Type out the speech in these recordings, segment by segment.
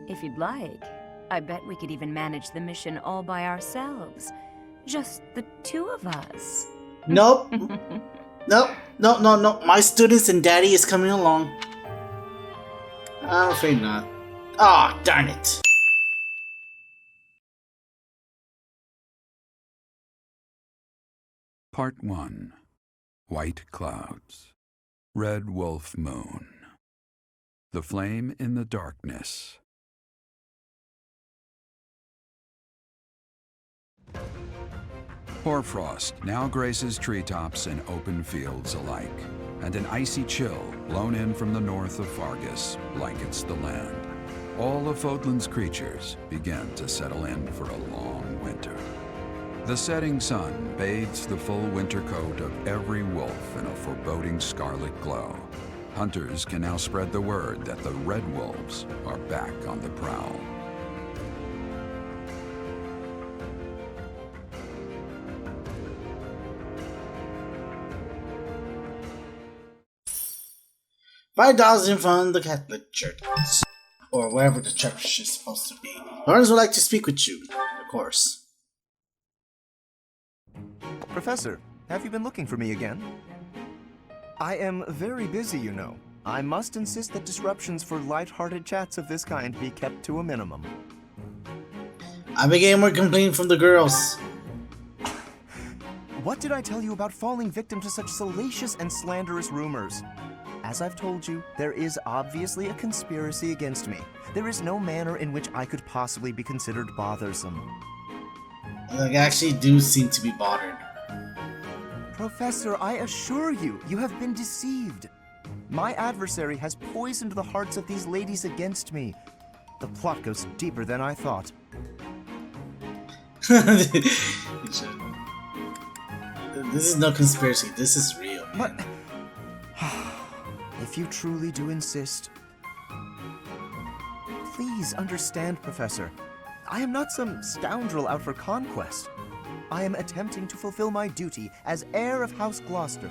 If you'd like, I bet we could even manage the mission all by ourselves. Just the two of us. Nope. Nope. No, no, no. My students and daddy is coming along. I'm afraid not. Ah, darn it. Part 1. White Clouds. Red Wolf Moon. The Flame in the Darkness. Hoarfrost now graces treetops and open fields alike, and an icy chill blown in from the north of Fargus blankets the land. All of Fodlan's creatures begin to settle in for a long winter. The setting sun bathes the full winter coat of every wolf in a foreboding scarlet glow. Hunters can now spread the word that the red wolves are back on the prowl. $5 in front of the Catholic Church, or wherever the church is supposed to be. Lawrence would like to speak with you, of course. Professor, have you been looking for me again? I am very busy, you know. I must insist that disruptions for light-hearted chats of this kind be kept to a minimum. I began more complaint from the girls. What did I tell you about falling victim to such salacious and slanderous rumors? As I've told you, there is obviously a conspiracy against me. There is no manner in which I could possibly be considered bothersome. I actually do seem to be bothered. Professor, I assure you, you have been deceived. My adversary has poisoned the hearts of these ladies against me. The plot goes deeper than I thought. This is no conspiracy, this is real. But if you truly do insist, please understand, Professor. I am not some scoundrel out for conquest. I am attempting to fulfill my duty as heir of House Gloucester.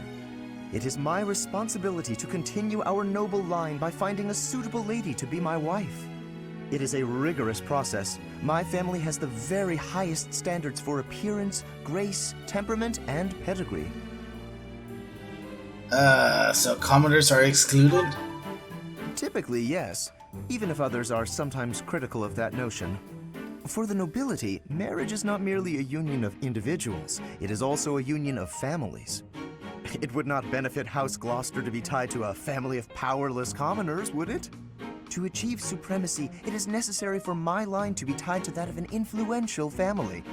It is my responsibility to continue our noble line by finding a suitable lady to be my wife. It is a rigorous process. My family has the very highest standards for appearance, grace, temperament, and pedigree. So commoners are excluded? Typically, yes, even if others are sometimes critical of that notion. For the nobility, marriage is not merely a union of individuals, it is also a union of families. It would not benefit House Gloucester to be tied to a family of powerless commoners, would it? To achieve supremacy, it is necessary for my line to be tied to that of an influential family.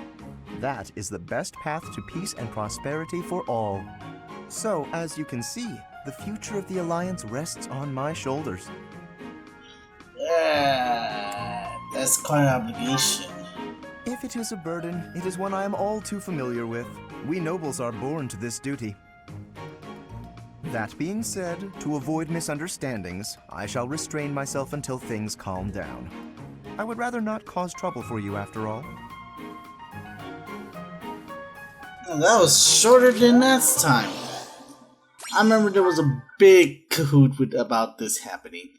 That is the best path to peace and prosperity for all. So, as you can see, the future of the Alliance rests on my shoulders. That's quite an obligation. If it is a burden, it is one I am all too familiar with. We nobles are born to this duty. That being said, to avoid misunderstandings, I shall restrain myself until things calm down. I would rather not cause trouble for you after all. Well, that was shorter than last time. I remember there was a big cahoot about this happening.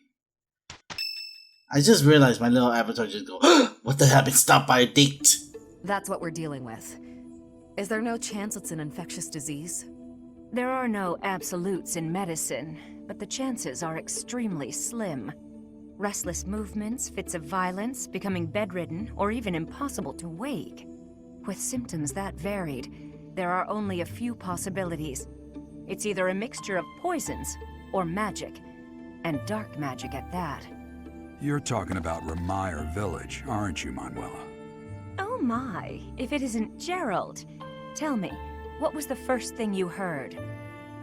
I just realized my little avatar just go, what the hell, I've been stopped by a date. That's what we're dealing with. Is there no chance it's an infectious disease? There are no absolutes in medicine, but the chances are extremely slim. Restless movements, fits of violence, becoming bedridden, or even impossible to wake. With symptoms that varied, there are only a few possibilities. It's either a mixture of poisons or magic, and dark magic at that. You're talking about Remire Village, aren't you, Manuela? Oh my, if it isn't Gerald. Tell me, what was the first thing you heard?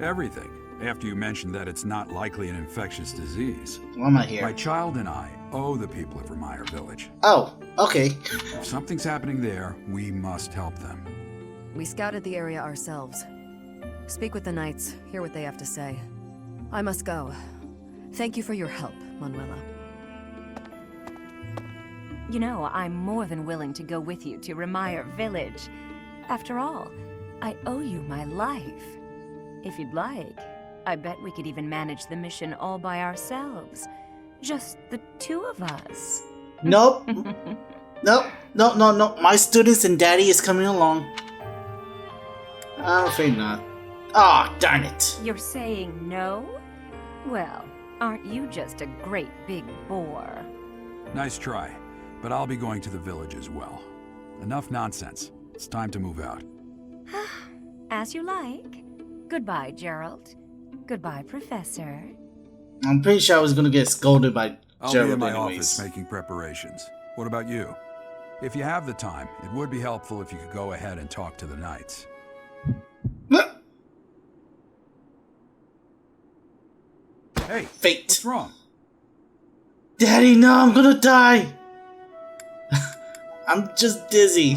Everything, after you mentioned that it's not likely an infectious disease. Why am I here? My child and I owe the people of Remire Village. Oh, okay. If something's happening there, we must help them. We scouted the area ourselves. Speak with the knights, hear what they have to say. I must go. Thank you for your help, Manuela. You know, I'm more than willing to go with you to Remire Village. After all, I owe you my life. If you'd like, I bet we could even manage the mission all by ourselves. Just the two of us. Nope. Nope. No. My students and daddy is coming along. I'm afraid not. Ah, darn it. You're saying no? Well, aren't you just a great big bore? Nice try, but I'll be going to the village as well. Enough nonsense. It's time to move out. As you like. Goodbye, Gerald. Goodbye, Professor. I'm pretty sure I was gonna get scolded by I'll Gerald be in my anyways. office making preparations. What about you? If you have the time, it would be helpful if you could go ahead and talk to the knights. Hey, Fate. what's wrong? Daddy, no, I'm gonna die. I'm just dizzy.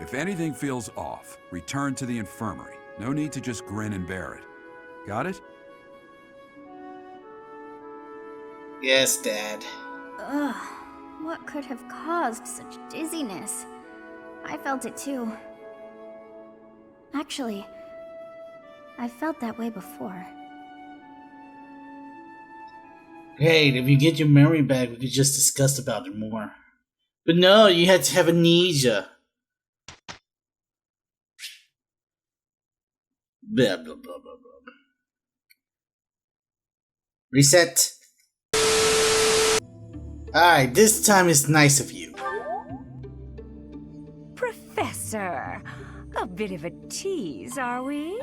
If anything feels off, return to the infirmary. No need to just grin and bear it. Got it? Yes, Dad. Ugh, what could have caused such dizziness? I felt it too. Actually, I felt that way before. Great, if you get your memory back, we could just discuss about it more. But no, you had to have amnesia. Blah, blah, blah, blah, blah. Reset. Alright, this time is nice of you. Professor! A bit of a tease, are we?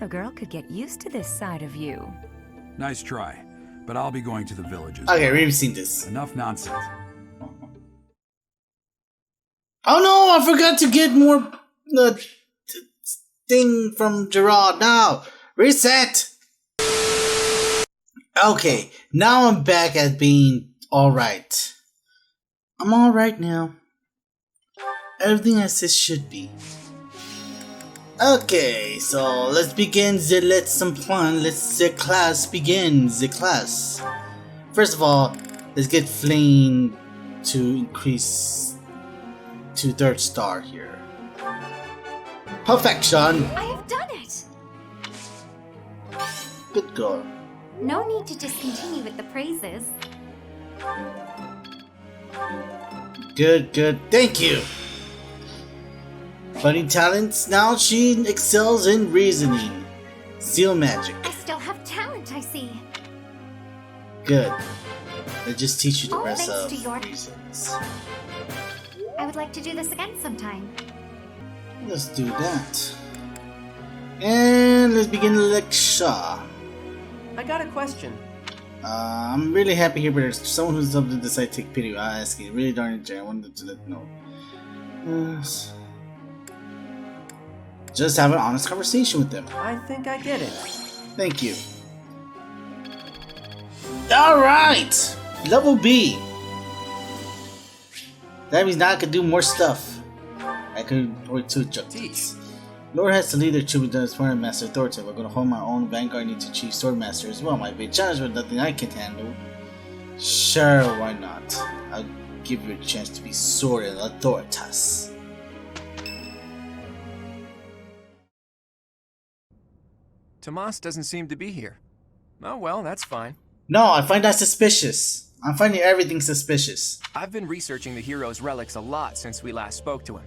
A girl could get used to this side of you. Nice try, but I'll be going to the village as Okay, well. we've seen this. Enough nonsense. Oh no, I forgot to get more thing from Gerard. Now, reset. Okay, now I'm back at being alright. I'm alright now. Everything as it should be. Okay, so let's begin the lesson plan. Let's the class begin. The class. First of all, let's get Flame to increase to 3rd star here. Perfection. I have done it! Good girl. No need to discontinue with the praises. Good. Thank you. Funny talents. Now she excels in reasoning. Seal magic. I still have talent, I see. Good. Let's just teach you the All rest thanks of to your- reasons. I would like to do this again sometime. Let's do that. And let's begin the lecture. I got a question. I'm really happy here, but there's someone who's up to decide to take pity. I ask you, really darn it, Jay. I wanted to let you know. Just have an honest conversation with them. I think I get it. Thank you. Alright! Level B. That means now I can do more stuff. I could avoid 2 objectives. Lord has to lead their troops to Sword Master authority. We're gonna hold my own vanguard, need to achieve Sword Master as well. Might be a challenge, but nothing I can handle. Sure, why not? I'll give you a chance to be Sword and Authoritas. Tomas doesn't seem to be here. Oh well, that's fine. No, I find that suspicious. I'm finding everything suspicious. I've been researching the hero's relics a lot since we last spoke to him.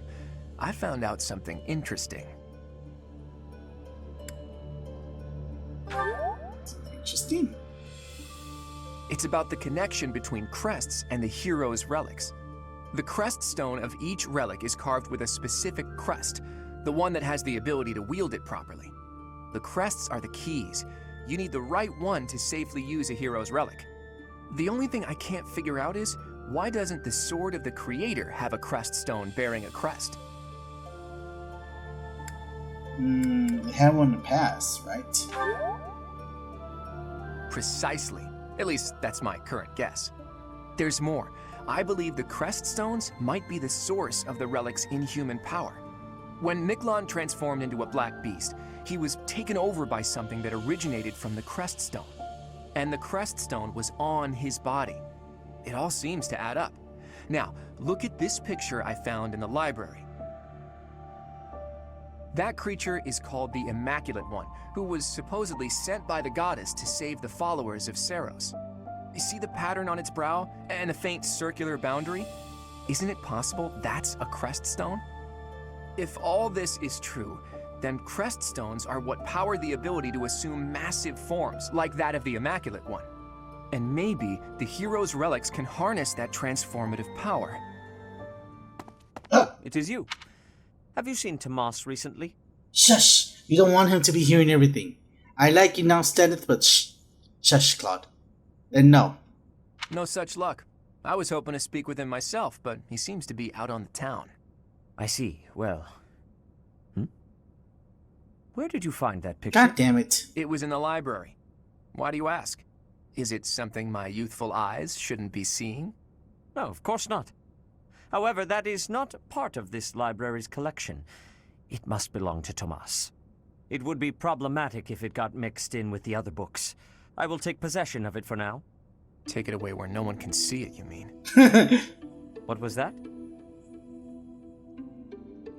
I found out something interesting. Interesting. It's about the connection between crests and the hero's relics. The crest stone of each relic is carved with a specific crest, the one that has the ability to wield it properly. The crests are the keys. You need the right one to safely use a hero's relic. The only thing I can't figure out is, why doesn't the Sword of the Creator have a crest stone bearing a crest? They had one in the past, right? Precisely. At least that's my current guess. There's more. I believe the crest stones might be the source of the relic's inhuman power. When Miklon transformed into a black beast, he was taken over by something that originated from the crest stone. And the crest stone was on his body. It all seems to add up. Now, look at this picture I found in the library. That creature is called the Immaculate One, who was supposedly sent by the goddess to save the followers of Saros. You see the pattern on its brow and a faint circular boundary? Isn't it possible that's a crest stone? If all this is true, then crest stones are what power the ability to assume massive forms, like that of the Immaculate One. And maybe the hero's relics can harness that transformative power. It is you. Have you seen Tomas recently? Shush! You don't want him to be hearing everything. I like you now, Stanith, but shh. Shush, Claude. And no. No such luck. I was hoping to speak with him myself, but he seems to be out on the town. I see. Well. Where did you find that picture? God damn it. It was in the library. Why do you ask? Is it something my youthful eyes shouldn't be seeing? No, of course not. However, that is not part of this library's collection. It must belong to Tomas. It would be problematic if it got mixed in with the other books. I will take possession of it for now. Take it away where no one can see it, you mean? What was that?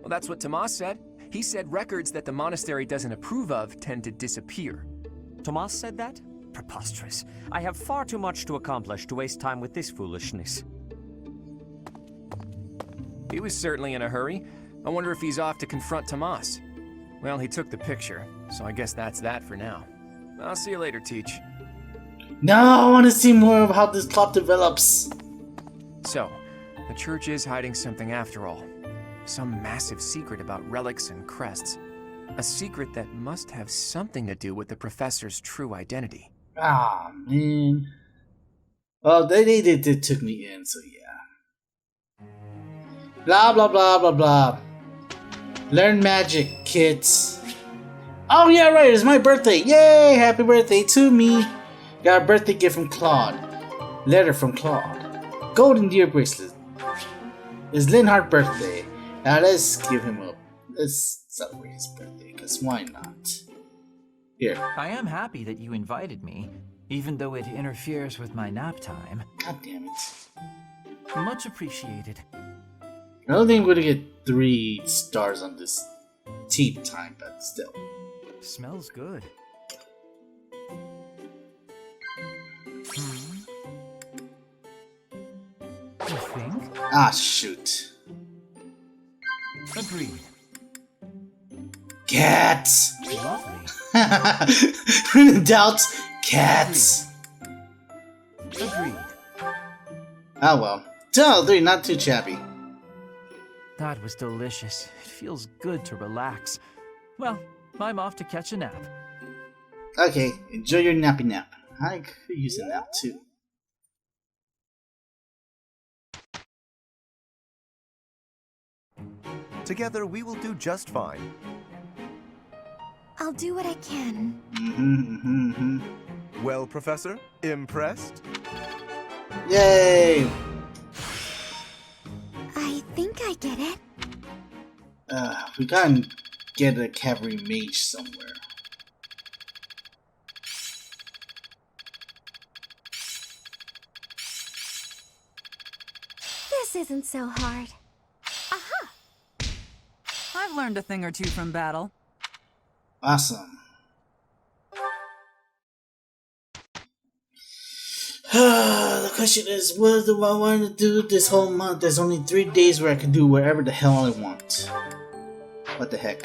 Well, that's what Tomas said. He said records that the monastery doesn't approve of tend to disappear. Tomas said that? Preposterous. I have far too much to accomplish to waste time with this foolishness. He was certainly in a hurry. I wonder if he's off to confront Tomas. Well, he took the picture, so I guess that's that for now. I'll see you later, Teach. No, I want to see more of how this plot develops. So, the church is hiding something after all. Some massive secret about relics and crests. A secret that must have something to do with the professor's true identity. Ah, man. Well, they took me in, so yeah. Blah, blah, blah, blah, blah. Learn magic, kids. Oh, yeah, right, it's my birthday. Yay, happy birthday to me. Got a birthday gift from Claude. Letter from Claude. Golden deer bracelet. It's Linhart's birthday. Now let's give him a... Let's celebrate his birthday, because why not? Here. I am happy that you invited me, even though it interferes with my nap time. God damn it. Much appreciated. I don't think I'm gonna get 3 stars on this tea time, but still. Smells good. You think? Ah, shoot. Agreed. Cats! Lovely. When in doubt, cats! Agreed. Oh well. 2 out of 3, not too shabby. That was delicious. It feels good to relax. Well, I'm off to catch a nap. Okay, enjoy your nappy nap. I could use a nap too. Together, we will do just fine. I'll do what I can. Well, Professor, impressed? Yay! I think I get it. We gotta get a cavalry mage somewhere. This isn't so hard. Aha! I've learned a thing or two from battle. Awesome. The question is, what do I want to do this whole month? There's only 3 days where I can do whatever the hell I want. What the heck?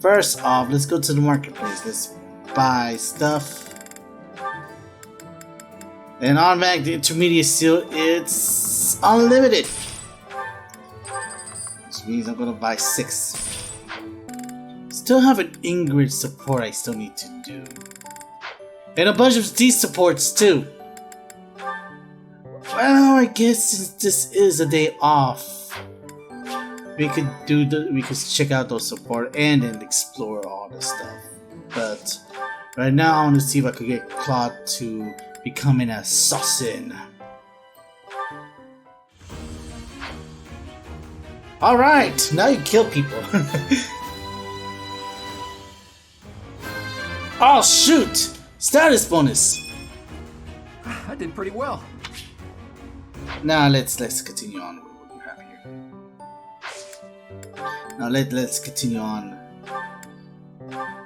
First off, let's go to the marketplace. Let's buy stuff. And automatic, the intermediate seal, it's unlimited. Which means I'm gonna buy 6. Still have an Ingrid support I still need to do. And a bunch of these supports too. Well, I guess since this is a day off, we could check out those support and then explore all the stuff. But right now I want to see if I could get Claude to become an assassin. Alright, now you kill people. Oh shoot! Status bonus! I did pretty well. Now let's continue on with what we have here. Now let's continue on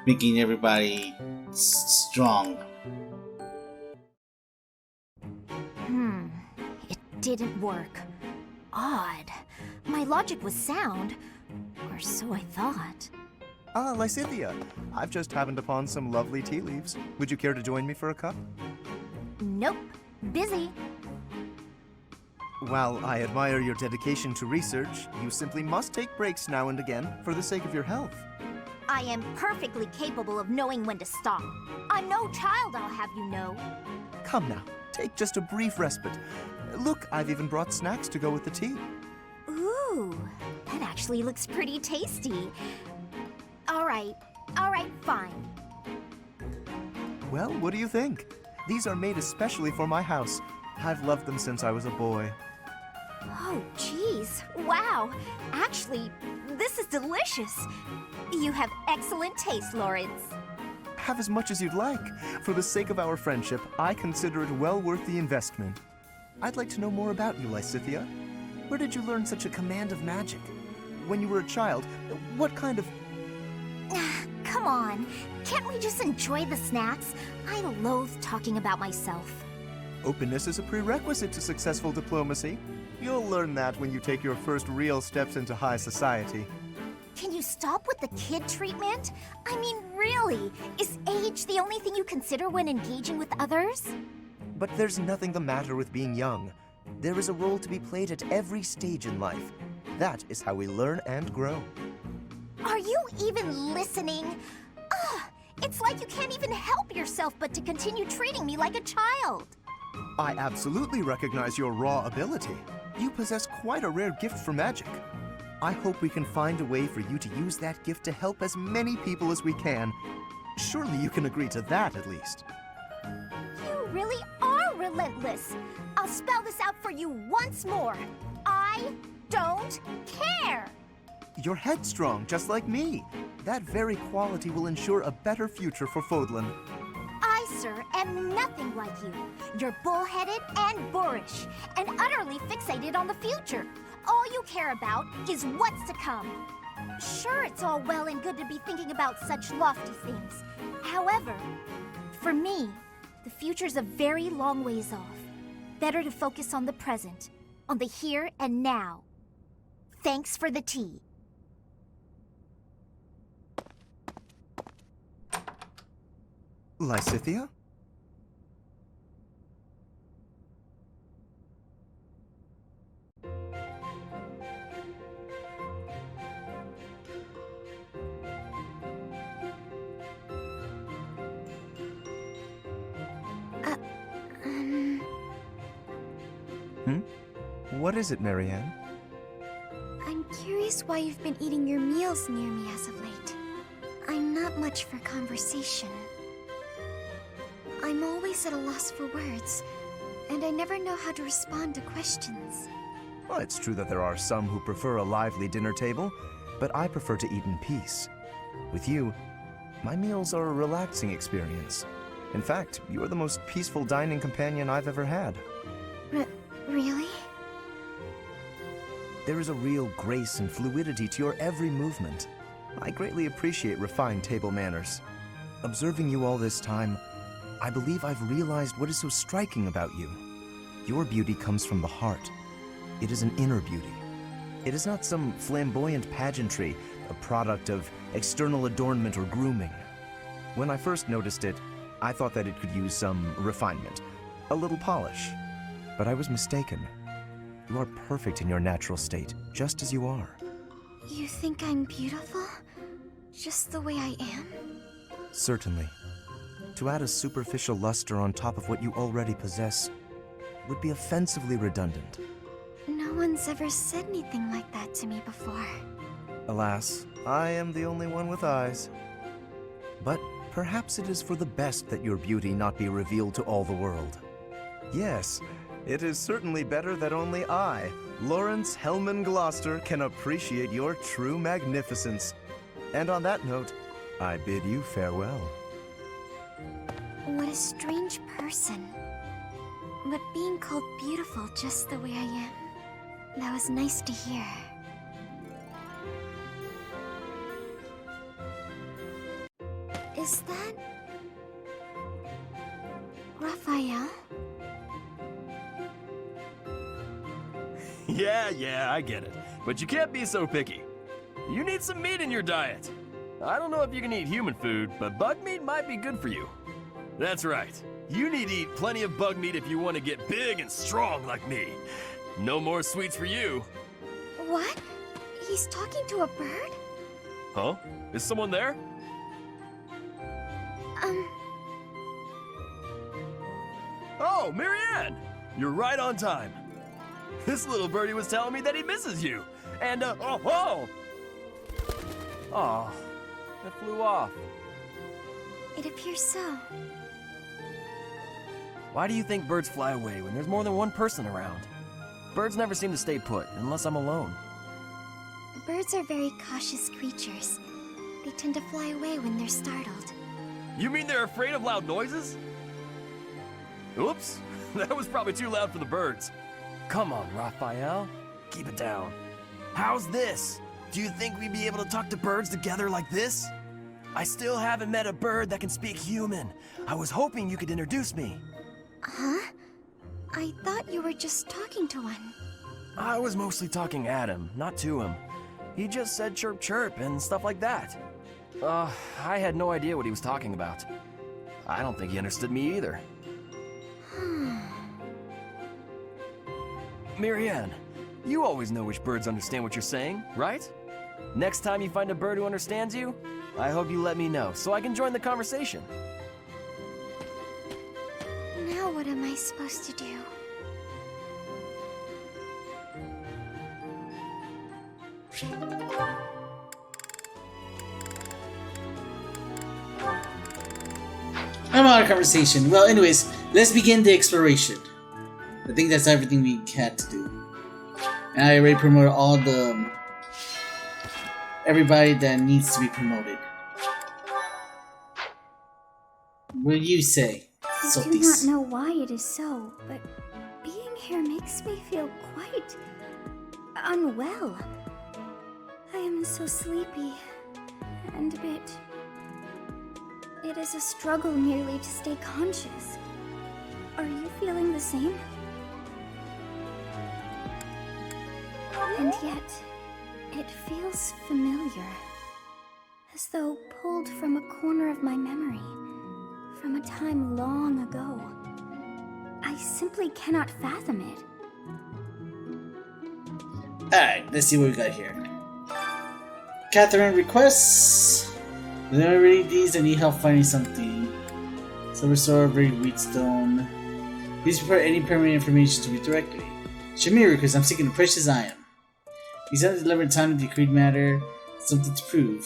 making everybody strong. didn't work. Odd. My logic was sound, or so I thought. Ah, Lysithea. I've just happened upon some lovely tea leaves. Would you care to join me for a cup? Nope. Busy. While I admire your dedication to research, you simply must take breaks now and again for the sake of your health. I am perfectly capable of knowing when to stop. I'm no child, I'll have you know. Come now, take just a brief respite. Look, I've even brought snacks to go with the tea. Ooh, that actually looks pretty tasty. All right, fine. Well, what do you think? These are made especially for my house. I've loved them since I was a boy. Oh, geez. Wow. Actually, this is delicious. You have excellent taste, Lawrence. Have as much as you'd like. For the sake of our friendship, I consider it well worth the investment. I'd like to know more about you, Lysithea. Where did you learn such a command of magic? When you were a child, what kind of... Come on. Can't we just enjoy the snacks? I loathe talking about myself. Openness is a prerequisite to successful diplomacy. You'll learn that when you take your first real steps into high society. Can you stop with the kid treatment? I mean, really? Is age the only thing you consider when engaging with others? But there's nothing the matter with being young. There is a role to be played at every stage in life. That is how we learn and grow. Are you even listening? Ugh, it's like you can't even help yourself but to continue treating me like a child. I absolutely recognize your raw ability. You possess quite a rare gift for magic. I hope we can find a way for you to use that gift to help as many people as we can. Surely you can agree to that, at least. You really are relentless. I'll spell this out for you once more. I don't care. You're headstrong, just like me. That very quality will ensure a better future for Fodlan. I, sir, am nothing like you. You're bullheaded and boorish, and utterly fixated on the future. All you care about is what's to come. Sure, it's all well and good to be thinking about such lofty things. However, for me, the future's a very long ways off. Better to focus on the present, on the here and now. Thanks for the tea. Lysithea? What is it, Marianne? I'm curious why you've been eating your meals near me as of late. I'm not much for conversation. I'm always at a loss for words, and I never know how to respond to questions. Well, it's true that there are some who prefer a lively dinner table, but I prefer to eat in peace. With you, my meals are a relaxing experience. In fact, you are the most peaceful dining companion I've ever had. Really? There is a real grace and fluidity to your every movement. I greatly appreciate refined table manners. Observing you all this time, I believe I've realized what is so striking about you. Your beauty comes from the heart. It is an inner beauty. It is not some flamboyant pageantry, a product of external adornment or grooming. When I first noticed it, I thought that it could use some refinement, a little polish. But I was mistaken. You are perfect in your natural state, just as you are. You think I'm beautiful? Just the way I am? Certainly. To add a superficial luster on top of what you already possess would be offensively redundant. No one's ever said anything like that to me before. Alas, I am the only one with eyes. But perhaps it is for the best that your beauty not be revealed to all the world. Yes, it is certainly better that only I, Lawrence Hellman Gloucester, can appreciate your true magnificence. And on that note, I bid you farewell. What a strange person. But being called beautiful just the way I am, that was nice to hear. Is that... Raphael? Yeah, I get it. But you can't be so picky. You need some meat in your diet. I don't know if you can eat human food, but bug meat might be good for you. That's right. You need to eat plenty of bug meat if you want to get big and strong like me. No more sweets for you. What? He's talking to a bird? Huh? Is someone there? Oh, Marianne! You're right on time. This little birdie was telling me that he misses you. And, oh, it flew off. It appears so. Why do you think birds fly away when there's more than one person around? Birds never seem to stay put unless I'm alone. Birds are very cautious creatures. They tend to fly away when they're startled. You mean they're afraid of loud noises? Oops, that was probably too loud for the birds. Come on, Raphael. Keep it down. How's this? Do you think we'd be able to talk to birds together like this? I still haven't met a bird that can speak human. I was hoping you could introduce me. Huh? I thought you were just talking to one. I was mostly talking at him, not to him. He just said chirp chirp and stuff like that. I had no idea what he was talking about. I don't think he understood me either. Marianne, you always know which birds understand what you're saying, right? Next time you find a bird who understands you, I hope you let me know so I can join the conversation. Now what am I supposed to do? I'm out of conversation. Well, anyways, let's begin the exploration. I think that's everything we had to do. And I already promoted all the everybody that needs to be promoted. What do you say, I do not know why it is so, but being here makes me feel quite unwell. I am so sleepy and a bit... It is a struggle nearly to stay conscious. Are you feeling the same? And yet, it feels familiar. As though pulled from a corner of my memory. From a time long ago. I simply cannot fathom it. Alright, let's see what we got here. Catherine requests. When I read these, I need help finding something. Silver sword, buried wheatstone. Please prepare any permanent information to me directly. Shamir, because I'm seeking a precious iron. He's on the delivered time to decreed matter. Something to prove.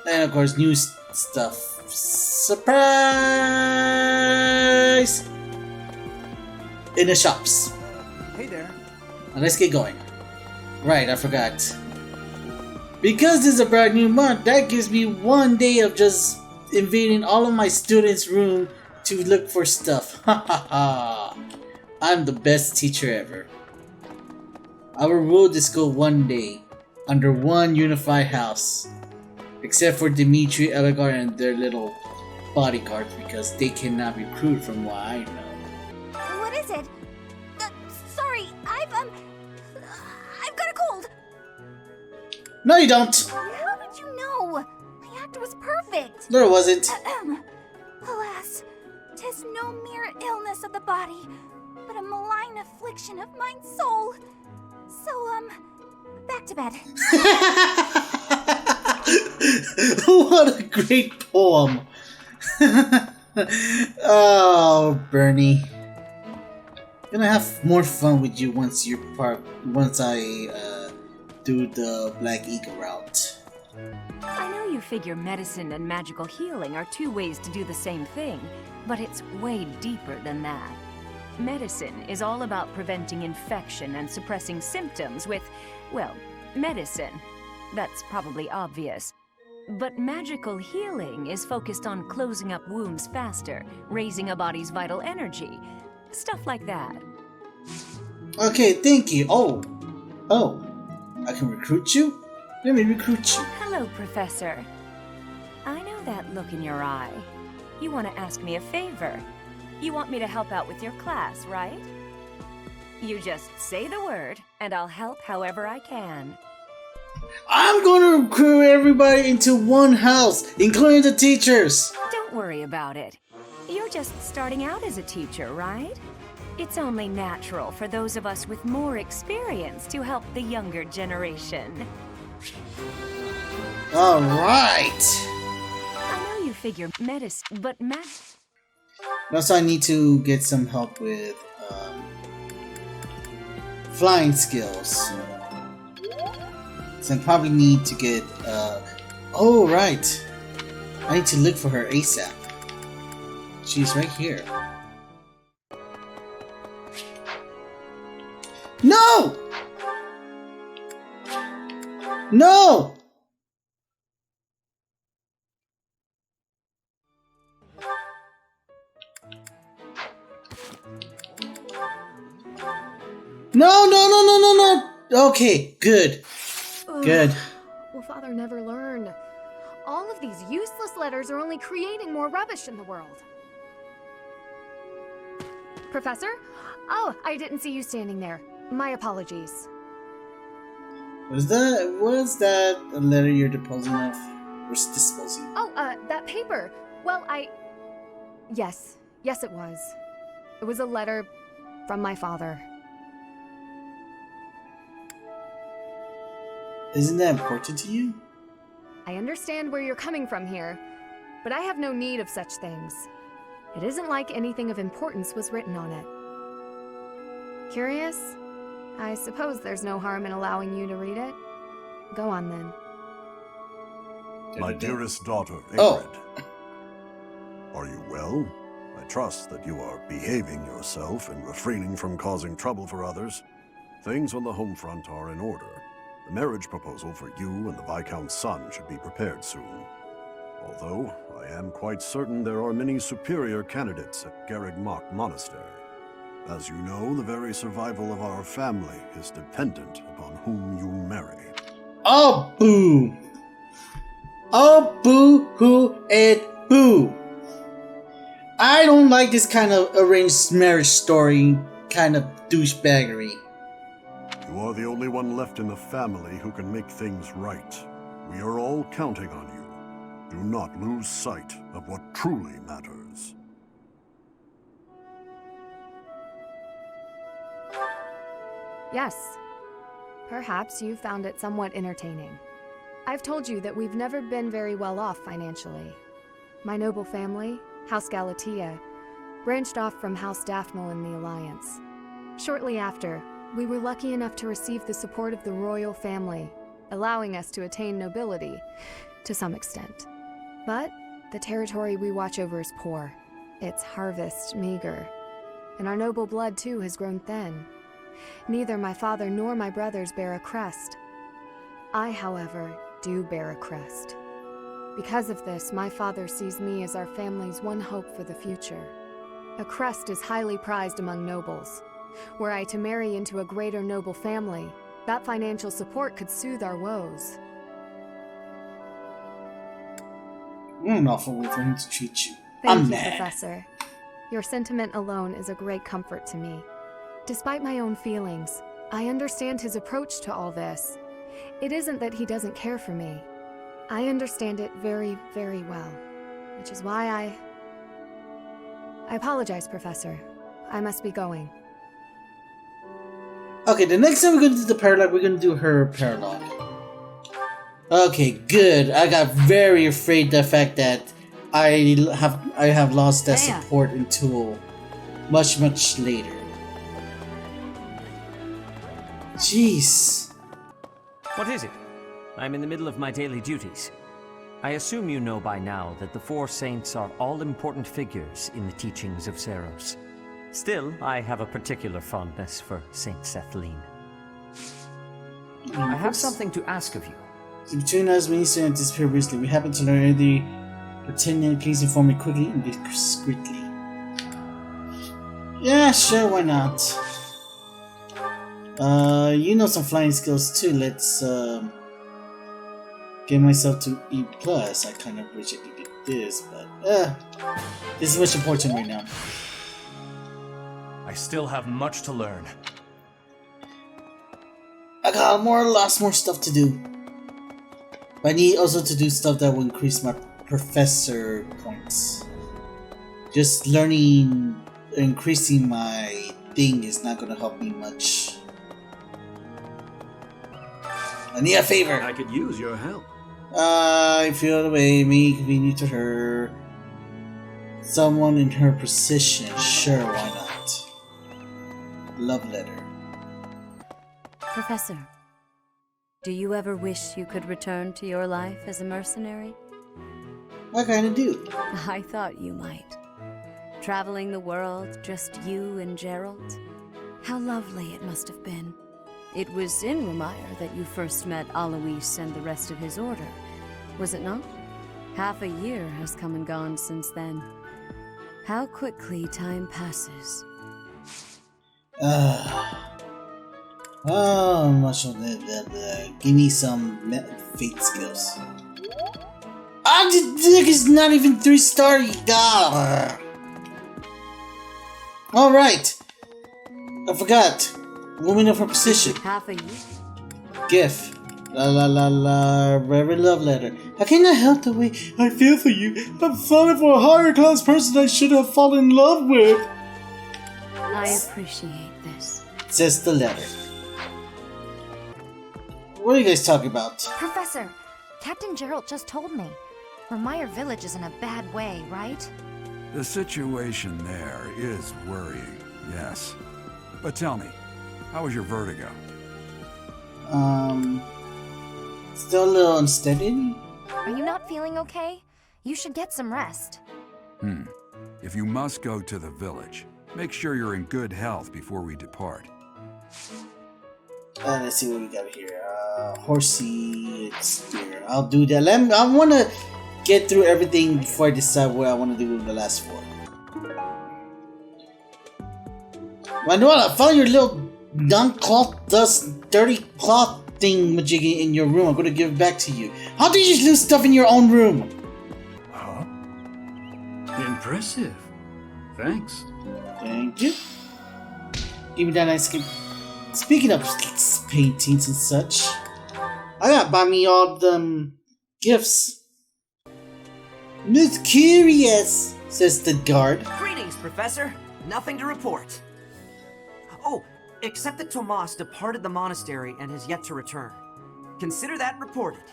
And of course, new stuff. Surprise! In the shops. Hey there. Now let's get going. Right, I forgot. Because this is a brand new month, that gives me 1 day of just invading all of my students' room to look for stuff. Ha ha ha! I'm the best teacher ever. I will rule this school 1 day, under one unified house. Except for Dimitri, Elgar, and their little bodyguards, because they cannot recruit from what I know. What is it? Sorry, I've got a cold. No, you don't! How did you know? My act was perfect. No, it wasn't. Alas, 'tis no mere illness of the body, but a malign affliction of mine soul. So, back to bed. What a great poem! Oh, Bernie. Gonna have more fun with you once I do the Black Eagle route. I know you figure medicine and magical healing are two ways to do the same thing, but it's way deeper than that. Medicine is all about preventing infection and suppressing symptoms with, well, medicine. That's probably obvious. But magical healing is focused on closing up wounds faster, raising a body's vital energy. Stuff like that. Okay, thank you. Oh, I can recruit you? Let me recruit you. Hello, Professor. I know that look in your eye. You want to ask me a favor. You want me to help out with your class, right? You just say the word, and I'll help however I can. I'm gonna recruit everybody into one house, including the teachers! Don't worry about it. You're just starting out as a teacher, right? It's only natural for those of us with more experience to help the younger generation. Alright! I know you figure medicine, but Also, I need to get some help with flying skills. So I probably need to get. Oh, right! I need to look for her ASAP. She's right here. No! No! No! Okay, good. Good. Will Father never learn? All of these useless letters are only creating more rubbish in the world. Professor? Oh, I didn't see you standing there. My apologies. Was that a letter you're disposing of? Or disposing? Oh, that paper. Well, Yes, it was. It was a letter from my father. Isn't that important to you? I understand where you're coming from here, but I have no need of such things. It isn't like anything of importance was written on it. Curious? I suppose there's no harm in allowing you to read it. Go on then. My dearest daughter, Ingrid. Oh. Are you well? I trust that you are behaving yourself and refraining from causing trouble for others. Things on the home front are in order. The marriage proposal for you and the Viscount's son should be prepared soon. Although, I am quite certain there are many superior candidates at Garreg-Mach Monastery. As you know, the very survival of our family is dependent upon whom you marry. Oh, boo! Oh, boo, hoo, and boo! I don't like this kind of arranged marriage story, kind of douchebaggery. You are the only one left in the family who can make things right. We are all counting on you. Do not lose sight of what truly matters. Yes. Perhaps you found it somewhat entertaining. I've told you that we've never been very well off financially. My noble family, House Galatea, branched off from House Daphne in the Alliance. Shortly after, we were lucky enough to receive the support of the royal family, allowing us to attain nobility, to some extent. But the territory we watch over is poor, its harvest meager, and our noble blood too has grown thin. Neither my father nor my brothers bear a crest. I, however, do bear a crest. Because of this, my father sees me as our family's one hope for the future. A crest is highly prized among nobles. Were I to marry into a greater noble family, that financial support could soothe our woes. An awful way for him to treat you. Thank I'm you, mad. Professor. Your sentiment alone is a great comfort to me. Despite my own feelings, I understand his approach to all this. It isn't that he doesn't care for me. I understand it very, very well, which is why I apologize, Professor. I must be going. Okay, the next time we're gonna do the paralogue, we're gonna do her paralogue. Okay, good. I got very afraid the fact that I have lost that support until much later. Jeez. What is it? I'm in the middle of my daily duties. I assume you know by now that the four saints are all-important figures in the teachings of Seros. Still, I have a particular fondness for Saint Sethlene. I have something to ask of you. Between us, when you said disappeared recently, we happen to learn anything pertinent. Please inform me quickly and discreetly. Yeah, sure, why not? You know some flying skills too. Let's get myself to E+. I kind of wish I could get this, but this is what's important right now. still have much to learn. I got lots more stuff to do. But I need also to do stuff that will increase my professor points. Just learning, increasing my thing is not gonna help me much. I need a favor. I could use your help. I feel the way me convenient to her. Someone in her position, sure, why not? Love letter. Professor, do you ever wish you could return to your life as a mercenary? I kinda do. I thought you might. Traveling the world, just you and Gerald. How lovely it must have been. It was in Ramire that you first met Alois and the rest of his order, was it not? Half a year has come and gone since then. How quickly time passes. Oh, much of that. Give me some fate skills. It's not even 3-star. Alright. I forgot. Woman of her position. Half a year. Gift. La la la la. Very love letter. How can I help the way I feel for you? I'm falling for a higher class person I should have fallen in love with. I appreciate this. Says the letter. What are you guys talking about? Professor, Captain Gerald just told me. Ramire Village is in a bad way, right? The situation there is worrying, yes. But tell me, how was your vertigo? Still a little unsteady? Are you not feeling okay? You should get some rest. If you must go to the village, make sure you're in good health before we depart. Let's see what we got here. Horsey, spear. I'll do that. I want to get through everything before I decide what I want to do with the last 4. Manuela, I found your little dirty cloth thing majiggy in your room. I'm going to give it back to you. How did you just lose stuff in your own room? Huh? Impressive. Thanks. Thank you. Give me that nice gift. Speaking of paintings and such, I gotta buy me all them gifts. Miss Curious, says the guard. Greetings, Professor. Nothing to report. Oh, except that Tomas departed the monastery and has yet to return. Consider that reported.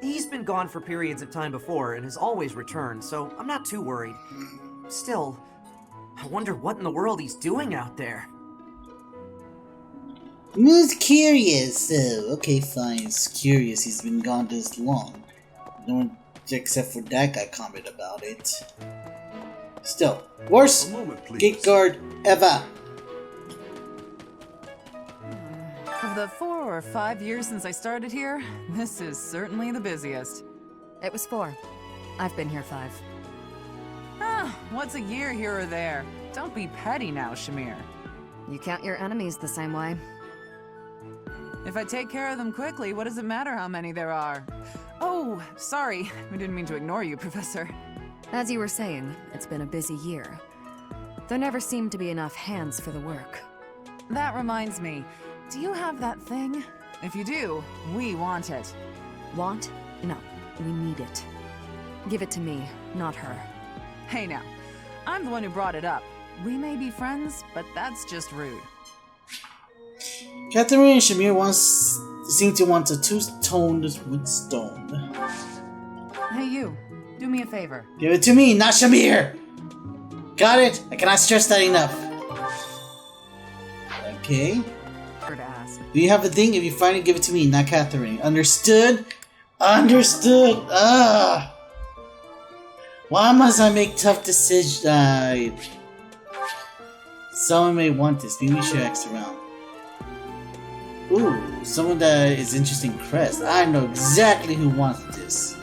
He's been gone for periods of time before and has always returned, so I'm not too worried. Still, I wonder what in the world he's doing out there. Who's curious? Oh, okay, fine. It's curious. He's been gone this long. No one except for that guy commented about it. Still, worst gate guard ever. Of the 4 or 5 years since I started here, this is certainly the busiest. It was 4. I've been here 5. What's a year here or there? Don't be petty now, Shamir. You count your enemies the same way. If I take care of them quickly, what does it matter how many there are? Oh, sorry. We didn't mean to ignore you, Professor. As you were saying, it's been a busy year. There never seemed to be enough hands for the work. That reminds me. Do you have that thing? If you do, we want it. Want? No, we need it. Give it to me, not her. Hey now, I'm the one who brought it up. We may be friends, but that's just rude. Catherine and Shamir seem to want a two-toned wood stone. Hey you, do me a favor. Give it to me, not Shamir! Got it? I cannot stress that enough. Okay. Do you have the thing? If you find it, give it to me, not Catherine. Understood? Understood! Why must I make tough decisions? Someone may want this. Maybe we should ask around. Ooh, someone that is interested in Crest. I know exactly who wants this.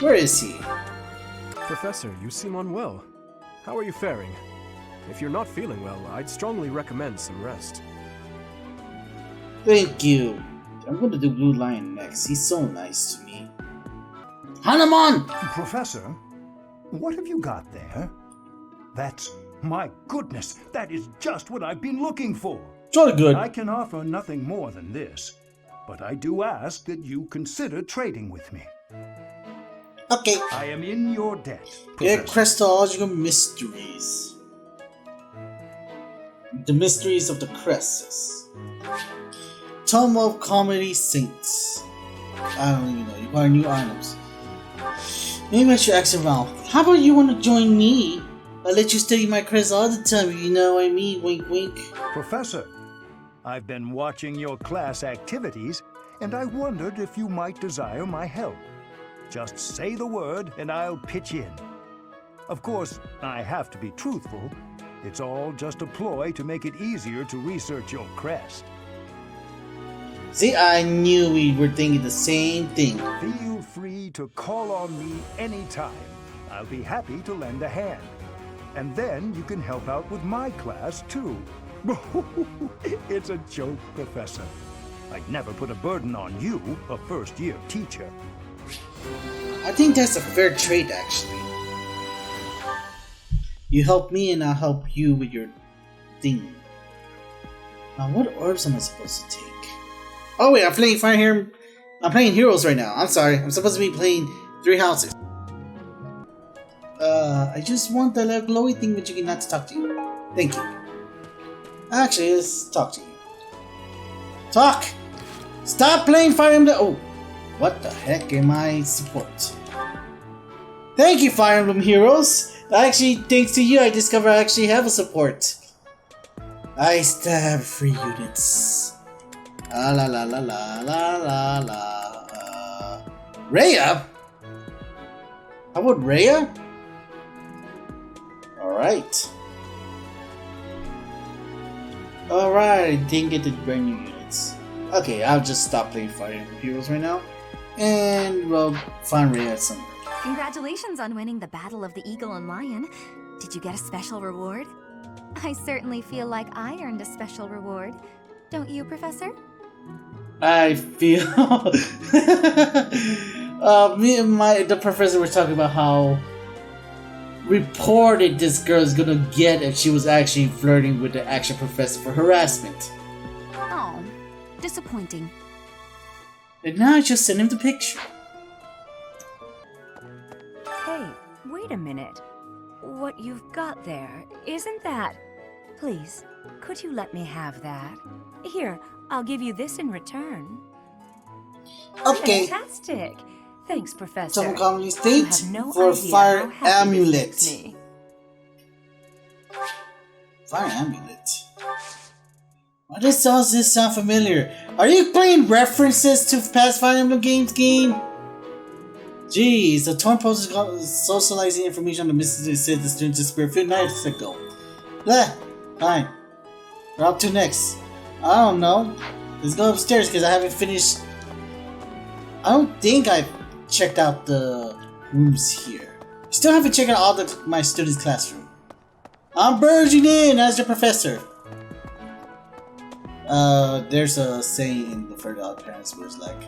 Where is he? Professor, you seem unwell. How are you faring? If you're not feeling well, I'd strongly recommend some rest. Thank you. I'm going to do Blue Lion next. He's so nice to me. Hanuman! Professor, what have you got there? That's My goodness, that is just what I've been looking for. Jolly good. I can offer nothing more than this, but I do ask that you consider trading with me. Okay. I am in your debt. Get Crestological Mysteries. The Mysteries of the Crests. Tome of Comedy Saints. I don't even know. You buy new items. Maybe I should ask around. How about you want to join me? I'll let you study my crests all the time, if you know what I mean. Wink, wink. Professor, I've been watching your class activities, and I wondered if you might desire my help. Just say the word, and I'll pitch in. Of course, I have to be truthful. It's all just a ploy to make it easier to research your crest. See, I knew we were thinking the same thing. Feel free to call on me anytime. I'll be happy to lend a hand. And then you can help out with my class, too. It's a joke, Professor. I'd never put a burden on you, a first-year teacher. I think that's a fair trade, actually. You help me and I'll help you with your thing. Now, what orbs am I supposed to take? Oh wait, I'm playing Fire here. I'm playing Heroes right now. I'm sorry. I'm supposed to be playing 3 houses. I just want the little glowy thing but you can not to talk to you. Thank you. Actually, let's talk to you. Talk! Stop playing Fire Emblem. Oh, what the heck am I support? Thank you, Fire Emblem Heroes. Actually, thanks to you, I discovered I actually have a support. I stab 3 units. La la la la la la la. Rhea? How about Rhea? Alright. Alright, didn't get the brand new units. Okay, I'll just stop playing Fire Emblem Heroes right now. And, well, find Rhea somewhere. Congratulations on winning the Battle of the Eagle and Lion. Did you get a special reward? I certainly feel like I earned a special reward. Don't you, Professor? I feel... me and the professor were talking about how reported this girl is gonna get if she was actually flirting with the actual professor for harassment. Oh, disappointing. And now I just sent him the picture. Hey, wait a minute. What you've got there, isn't that... Please, could you let me have that? Here, I'll give you this in return. Okay. Fantastic. Thanks, Professor. Some commonly state no for idea Fire how happy this Amulet. makes me. Fire Amulet. Why does all this sound familiar? Are you playing references to past Fire Emblem games game? Jeez, the torn post is socializing information on the mystery said the students disappeared a few nights ago. Blah. Fine. We're up to next. I don't know. Let's go upstairs because I haven't finished. I don't think I've checked out the rooms here. Still haven't checked out all my students' classroom. I'm barging in as your professor. There's a saying in the Fairly Odd Parents where it's like,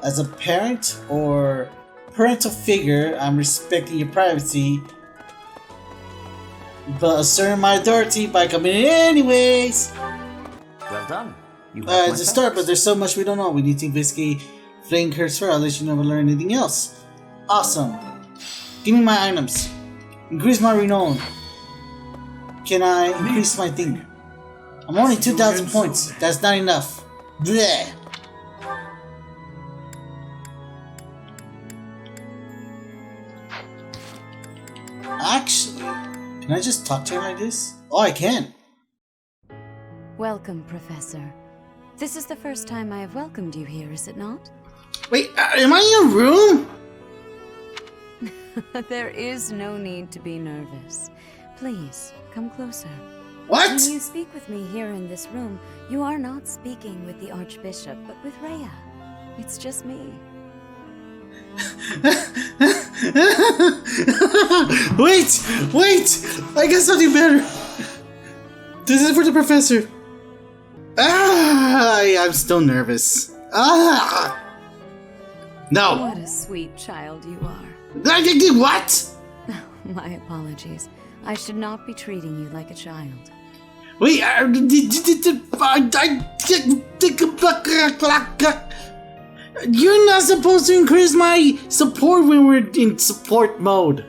as a parent or parental figure, I'm respecting your privacy, but asserting my authority by coming in anyways. Well done. You It's a start, but there's so much we don't know. We need to investigate Flame Curse first. I'll let you never learn anything else. Awesome. Give me my items. Increase my renown. Can I increase my thing? I'm only 2,000 points. That's not enough. Bleh. Actually, can I just talk to her like this? Oh, I can. Welcome, Professor. This is the first time I have welcomed you here, is it not? Wait, am I in your room? There is no need to be nervous. Please, come closer. What? When you speak with me here in this room, you are not speaking with the Archbishop, but with Rhea. It's just me. Wait! I got something better. This is for the professor. I'm still nervous. No. What a sweet child you are. What? My apologies. I should not be treating you like a child. Wait, you're not supposed to increase my support when we're in support mode.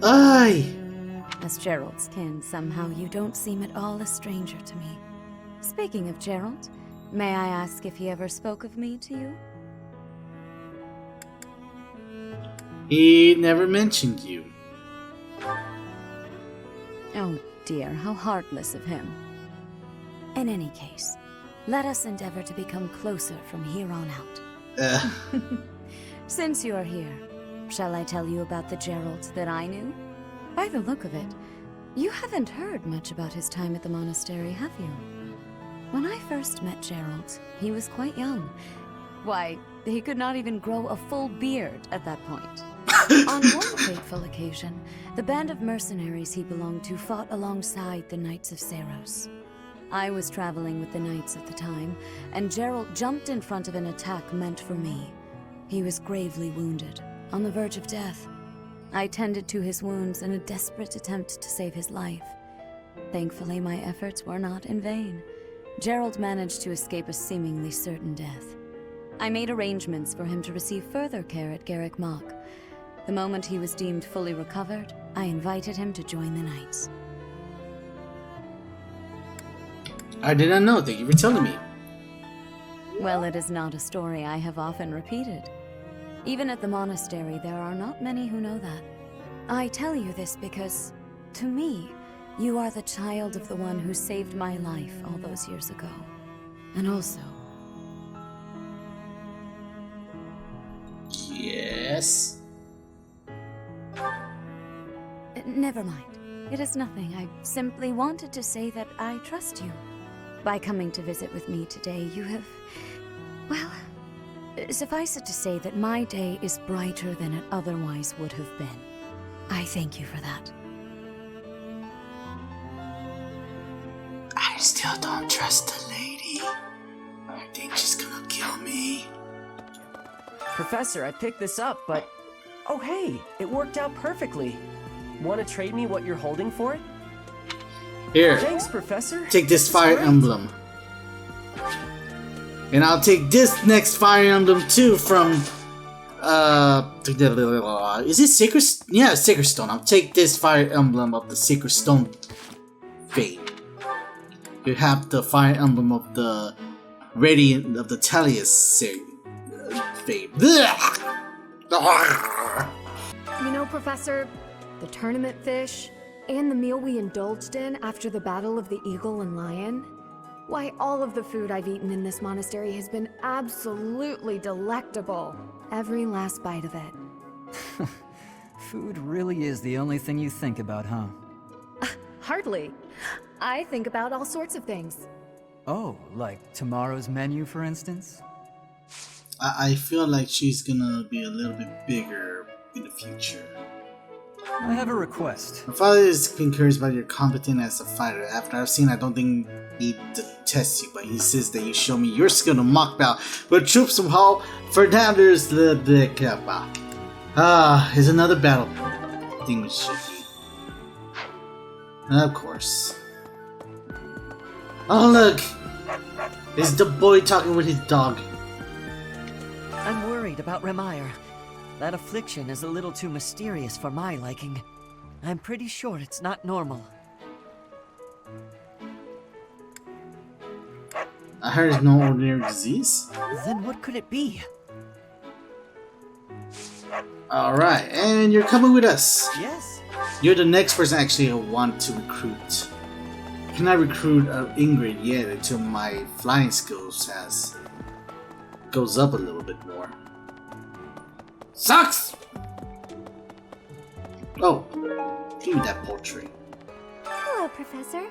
Aye. As Gerald's kin, somehow you don't seem at all a stranger to me. Speaking of Gerald, may I ask if he ever spoke of me to you? He never mentioned you. Oh dear, how heartless of him. In any case, let us endeavor to become closer from here on out. Since you are here, shall I tell you about the Gerald that I knew? By the look of it, you haven't heard much about his time at the monastery, have you? When I first met Gerald, he was quite young. Why, he could not even grow a full beard at that point. On one fateful occasion, the band of mercenaries he belonged to fought alongside the Knights of Seiros. I was traveling with the Knights at the time, and Gerald jumped in front of an attack meant for me. He was gravely wounded, on the verge of death. I tended to his wounds in a desperate attempt to save his life. Thankfully, my efforts were not in vain. Gerald managed to escape a seemingly certain death. I made arrangements for him to receive further care at Garrick Mach. The moment he was deemed fully recovered, I invited him to join the Knights. I did not know. Thank you for telling me. Well, it is not a story I have often repeated. Even at the monastery, there are not many who know that. I tell you this because, to me, you are the child of the one who saved my life all those years ago. And also... Yes? Never mind. It is nothing. I simply wanted to say that I trust you. By coming to visit with me today, you have... well... suffice it to say that my day is brighter than it otherwise would have been. I thank you for that. I still don't trust the lady. I think she's gonna kill me. Professor, I picked this up, but... oh hey, it worked out perfectly. Want to trade me what you're holding for it? Here. Thanks, Professor. Take this fire emblem. And I'll take this next fire emblem too from... is it Sacred... yeah, Sacred Stone. I'll take this fire emblem of the Sacred Stone fame. You have the fire emblem of the Radiant of the Talius fame. You know, Professor, the tournament fish, and the meal we indulged in after the Battle of the Eagle and Lion, why, all of the food I've eaten in this monastery has been absolutely delectable. Every last bite of it. Food really is the only thing you think about, huh? Hardly. I think about all sorts of things. Oh, like tomorrow's menu, for instance? I feel like she's gonna be a little bit bigger in the future. I have a request. My father is concurs about your competence as a fighter. After I've seen, I don't think he need to test you, but he says that you show me your skill to mock bout with troops from Hall Fernandez the Kappa. Here's another battle thing with Shiki. Of course. Oh look! It's the boy talking with his dog. I'm worried about Remire. That affliction is a little too mysterious for my liking. I'm pretty sure it's not normal. I heard it's no ordinary disease. Then what could it be? Alright, and you're coming with us. Yes. You're the next person actually I want to recruit. I cannot recruit Ingrid yet until my flying skills goes up a little bit more. Sucks! Oh, give me that poultry. Hello, Professor.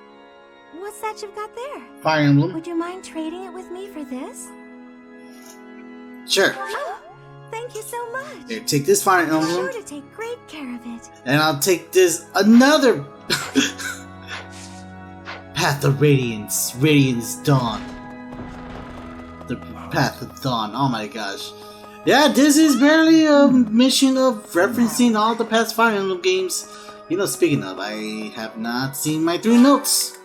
What's that you've got there? Fire emblem. Would you mind trading it with me for this? Sure. Oh, thank you so much. Here, take this fire I'm emblem. sure to take great care of it. And I'll take this another Path of Radiance. Radiance Dawn. The Path of Dawn. Oh my gosh. Yeah, this is barely a mission of referencing all the past Fire Emblem games You know, speaking of, I have not seen my 3 notes.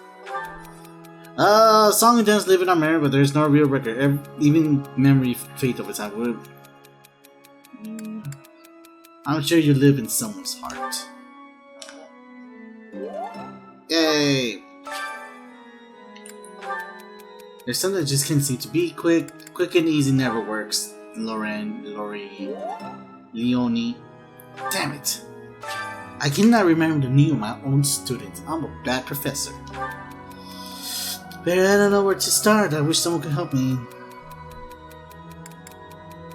Song and dance live in our memory, but there's no real record. Even memory fades over time. I'm sure you live in someone's heart. Yay! There's something that just can't seem to be quick. Quick and easy never works. Leonie. Damn it! I cannot remember the name of my own students. I'm a bad professor. But I don't know where to start. I wish someone could help me.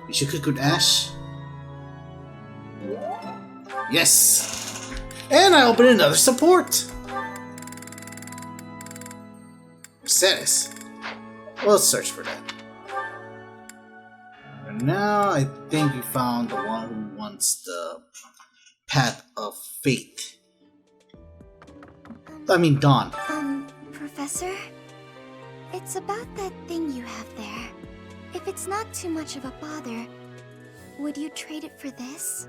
You should cook with Ash. Yes! And I opened another support! Status. We'll search for that. And now I think we found the one who wants the Path of Fate. I mean Dawn. Professor? It's about that thing you have there. If it's not too much of a bother, would you trade it for this?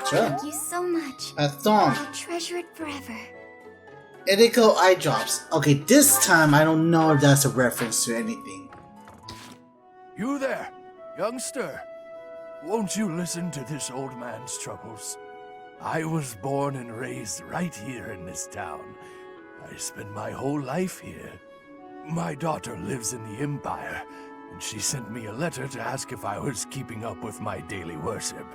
Sure. Thank you so much. A thumb. I'll treasure it forever. Edico eye drops. Okay, this time I don't know if that's a reference to anything. You there, youngster. Won't you listen to this old man's troubles? I was born and raised right here in this town. I spent my whole life here. My daughter lives in the Empire, and she sent me a letter to ask if I was keeping up with my daily worship.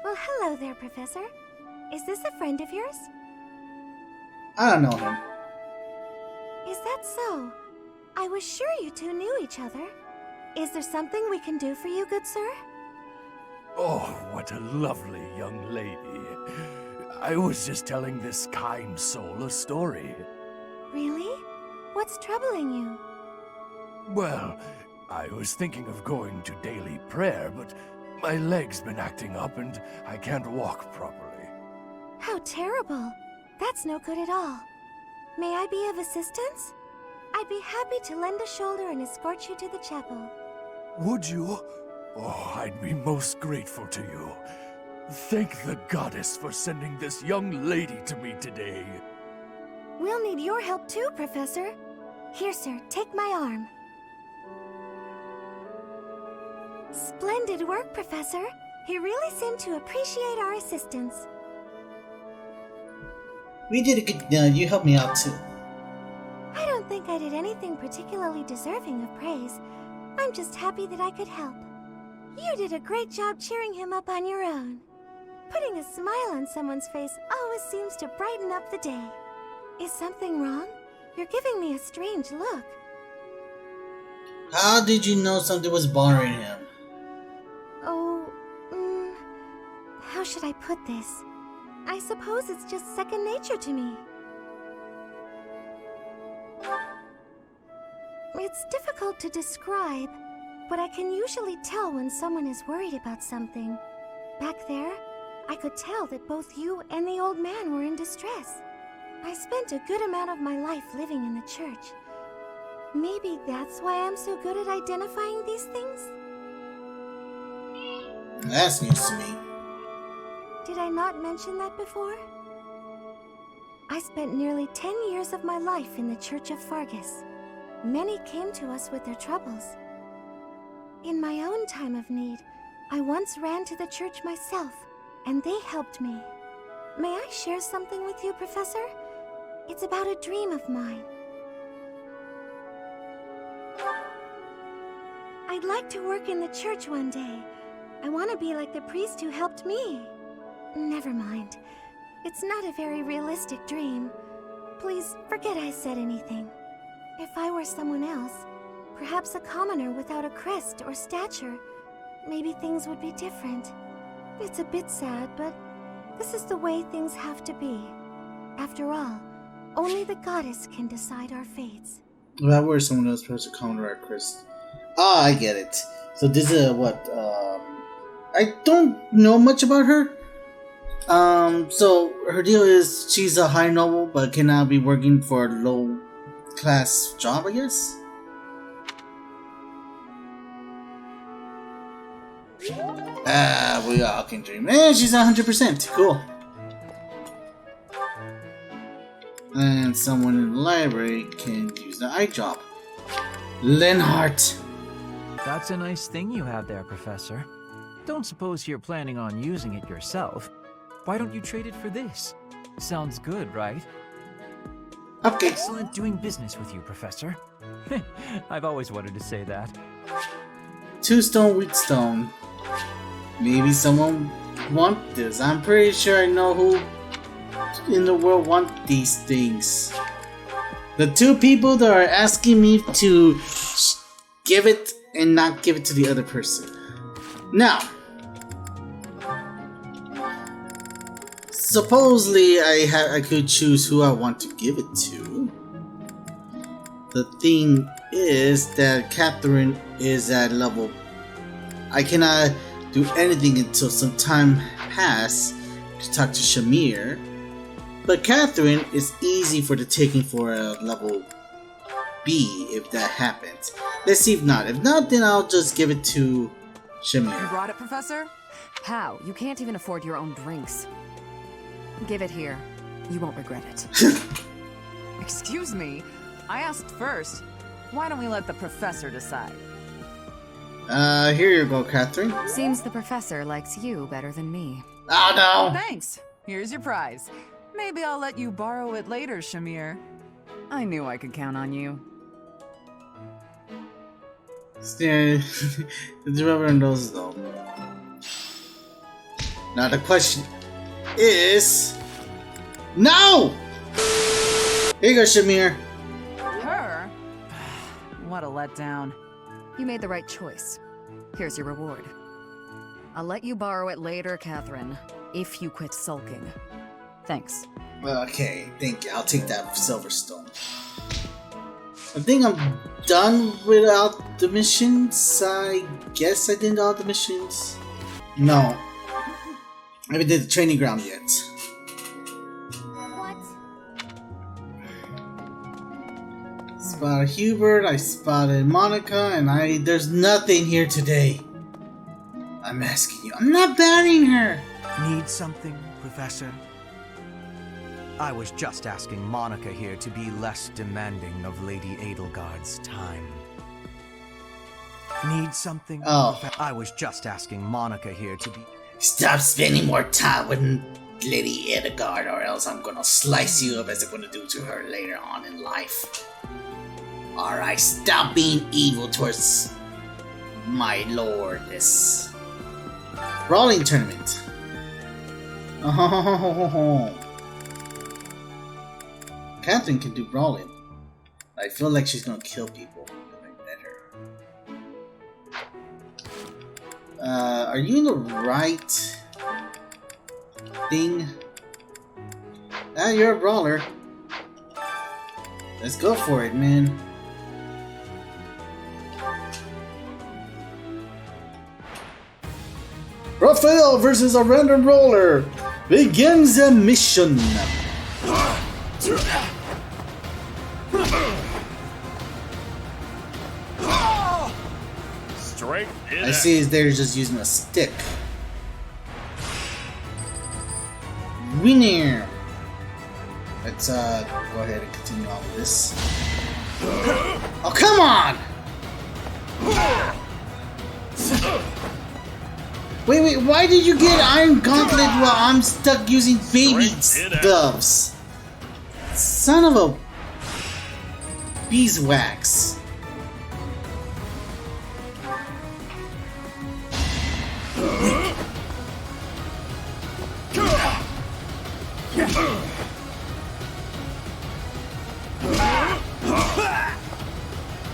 Well, hello there, Professor. Is this a friend of yours? I don't know him. Is that so? I was sure you two knew each other. Is there something we can do for you, good sir? Oh, what a lovely young lady. I was just telling this kind soul a story. Really? What's troubling you? Well, I was thinking of going to daily prayer, but my leg's been acting up and I can't walk properly. How terrible. That's no good at all. May I be of assistance? I'd be happy to lend a shoulder and escort you to the chapel. Would you? Oh, I'd be most grateful to you. Thank the goddess for sending this young lady to me today. We'll need your help too, Professor. Here, sir, take my arm. Splendid work, Professor. He really seemed to appreciate our assistance. We did a good. You helped me out too. I don't think I did anything particularly deserving of praise. I'm just happy that I could help. You did a great job cheering him up on your own. Putting a smile on someone's face always seems to brighten up the day. Is something wrong? You're giving me a strange look. How did you know something was bothering him? Oh, how should I put this? I suppose it's just second nature to me. It's difficult to describe, but I can usually tell when someone is worried about something. Back there, I could tell that both you and the old man were in distress. I spent a good amount of my life living in the church. Maybe that's why I'm so good at identifying these things? That's news to me. Did I not mention that before? I spent nearly 10 years of my life in the Church of Fargus. Many came to us with their troubles. In my own time of need, I once ran to the church myself, and they helped me. May I share something with you, Professor? It's about a dream of mine. I'd like to work in the church one day. I want to be like the priest who helped me. Never mind. It's not a very realistic dream. Please forget I said anything. If I were someone else, perhaps a commoner without a crest or stature, maybe things would be different. It's a bit sad, but this is the way things have to be. After all, only the goddess can decide our fates. If I were someone else, perhaps a commoner or Chris. Ah, I get it. So this is what? I don't know much about her. So her deal is she's a high noble, but cannot be working for a low class job, I guess. We all can dream. And she's 100%. Cool. And someone in the library can use the eye drop. Linhart. That's a nice thing you have there, Professor. Don't suppose you're planning on using it yourself. Why don't you trade it for this? Sounds good, right? Okay. Excellent doing business with you, Professor. I've always wanted to say that. 2 stone with stone. Maybe someone want this. I'm pretty sure I know who in the world want these things. The 2 people that are asking me to give it and not give it to the other person. Now, supposedly I could choose who I want to give it to. The thing is that Catherine is at level. I cannot do anything until some time pass to talk to Shamir. But Catherine is easy for the taking for a level B if that happens. Let's see if not. If not, then I'll just give it to Shamir. You brought it, Professor? How? You can't even afford your own drinks. Give it here. You won't regret it. Excuse me? I asked first. Why don't we let the professor decide? Here you go, Catherine. Seems the professor likes you better than me. Oh no! Thanks. Here's your prize. Maybe I'll let you borrow it later, Shamir. I knew I could count on you. Yeah, remember those though. Now the question is, no! Here you go, Shamir. Her? What a letdown. You made the right choice. Here's your reward. I'll let you borrow it later, Catherine, if you quit sulking. Thanks. Okay, thank you. I'll take that silver stone. I think I'm done without the missions. I guess I did all the missions. No. I haven't did the training ground yet. What? Spotted Hubert, I spotted Monica, and there's nothing here today. I'm asking you. I'm not banning her. Need something, Professor? I was just asking Monica here to be less demanding of Lady Edelgard's time. Need something? Oh. I was just asking Monica here to be... Stop spending more time with Lady Edelgard, or else I'm gonna slice you up as I'm gonna do to her later on in life. Alright, stop being evil towards my lordess. Brawling tournament. Oh. Catherine can do brawling. I feel like she's gonna kill people if I let her. Are you in the right thing? Ah, you're a brawler. Let's go for it, man. Raphael versus a random roller begins the mission. Strength in I see is they're just using a stick. Winner. Let's go ahead and continue on with this. Oh, come on! Wait, why did you get Iron Gauntlet while I'm stuck using baby gloves? Son of a beeswax.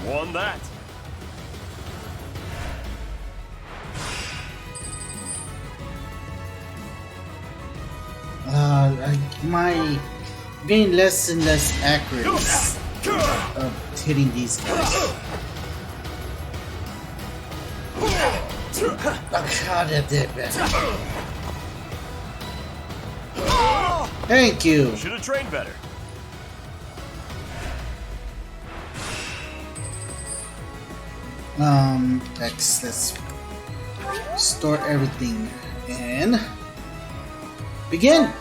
Won that. My getting less and less accurate of hitting these guys. Oh god, that did better. Thank you. Should have trained better. Let's Store everything and begin.